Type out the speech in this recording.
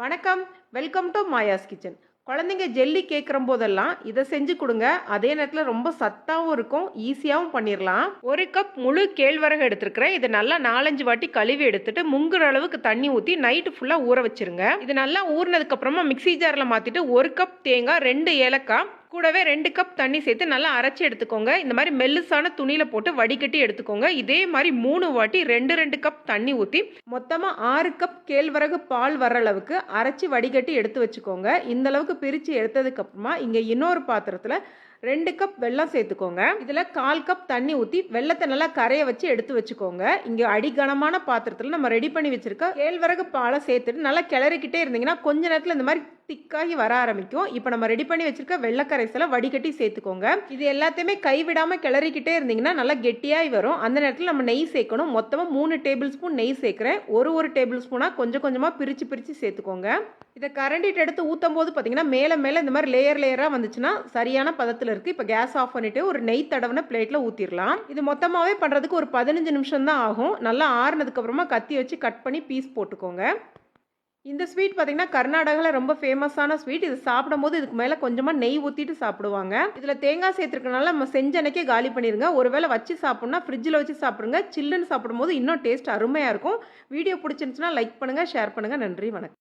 வணக்கம். Welcome to Maya's kitchen. குழந்தைங்க jelly கேட்குற போதெல்லாம் இதை செஞ்சு கொடுங்க. அதே நேரத்தில் ரொம்ப சத்தாகவும் இருக்கும், ஈஸியாகவும் பண்ணிடலாம். ஒரு கப் முழு கேழ்வரகு எடுத்துருக்கிறேன். இதை நல்லா 4-5 வாட்டி கழுவி எடுத்துட்டு முங்குற அளவுக்கு தண்ணி ஊற்றி நைட்டு ஃபுல்லாக ஊற வச்சிருங்க. இது நல்லா ஊறினதுக்கப்புறமா மிக்சி ஜாரில் மாற்றிட்டு 1 கப் தேங்காய், 2 ஏலக்காய், கூடவே 2 கப் தண்ணி சேர்த்து நல்லா அரைச்சி எடுத்துக்கோங்க. இந்த மாதிரி மெல்லுசான துணியில் போட்டு வடிகட்டி எடுத்துக்கோங்க. இதே மாதிரி 3 வாட்டி 2 கப் தண்ணி ஊற்றி மொத்தமாக 6 கப் கேழ்வரகு பால் வர அளவுக்கு அரைச்சி வடிகட்டி எடுத்து வச்சுக்கோங்க. இந்த அளவுக்கு பிரித்து எடுத்ததுக்கப்புறமா இங்கே இன்னொரு பாத்திரத்தில் 2 கப் வெல்லம் சேர்த்துக்கோங்க. இதில் 1/4 கப் தண்ணி ஊற்றி வெள்ளத்தை நல்லா கரைய வச்சு எடுத்து வச்சுக்கோங்க. இங்கே அடிகனமான பாத்திரத்தில் நம்ம ரெடி பண்ணி வச்சிருக்க கேழ்வரகு பாலை சேர்த்துட்டு நல்லா கிளறிக்கிட்டே இருந்தீங்கன்னா கொஞ்ச நேரத்தில் இந்த மாதிரி திக்காகி வர ஆரம்பிக்கும். இப்போ நம்ம ரெடி பண்ணி வச்சிருக்க வெள்ளக்கரைசலை வடிகட்டி சேர்த்துக்கோங்க. இது எல்லாத்தையுமே கைவிடாமல் கிளறிக்கிட்டே இருந்தீங்கன்னா நல்லா கெட்டியாகி வரும். அந்த நேரத்தில் நம்ம நெய் சேர்க்கணும். மொத்தமாக 3 டேபிள் ஸ்பூன் நெய் சேர்க்குறேன். ஒரு டேபிள் ஸ்பூனாக கொஞ்சம் கொஞ்சமாக பிரித்து சேர்த்துக்கோங்க. இதை கரண்டிட்டு எடுத்து ஊற்றும் போது பார்த்தீங்கன்னா மேலே இந்த மாதிரி லேயராக வந்துச்சுன்னா சரியான பதத்தில் இருக்குது. இப்போ கேஸ் ஆஃப் பண்ணிவிட்டு ஒரு நெய் தடவின பிளேட்டில் ஊற்றிடலாம். இது மொத்தமாகவே பண்ணுறதுக்கு ஒரு 15 நிமிஷம் தான் ஆகும். நல்லா ஆறுனதுக்கப்புறமா கத்தி வச்சு கட் பண்ணி பீஸ் போட்டுக்கோங்க. இந்த ஸ்வீட் பார்த்தீங்கன்னா கர்நாடகாவில் ரொம்ப ஃபேமஸான ஸ்வீட். இது சாப்பிடும்போது இதுக்கு மேலே கொஞ்சமாக நெய் ஊற்றிட்டு சாப்பிடுவாங்க. இதில் தேங்காய் சேர்த்துருக்கனால நம்ம செஞ்ச அன்னைக்கே காலி பண்ணிடுங்க. ஒருவேளை வச்சு சாப்பிட்ணுன்னா ஃப்ரிட்ஜில் வச்சு சாப்பிடுங்க. சில்லுன்னு சாப்பிடும்போது இன்னும் டேஸ்ட் அருமையாக இருக்கும். வீடியோ பிடிச்சிருந்துச்சுன்னா லைக் பண்ணுங்கள், ஷேர் பண்ணுங்கள். நன்றி, வணக்கம்.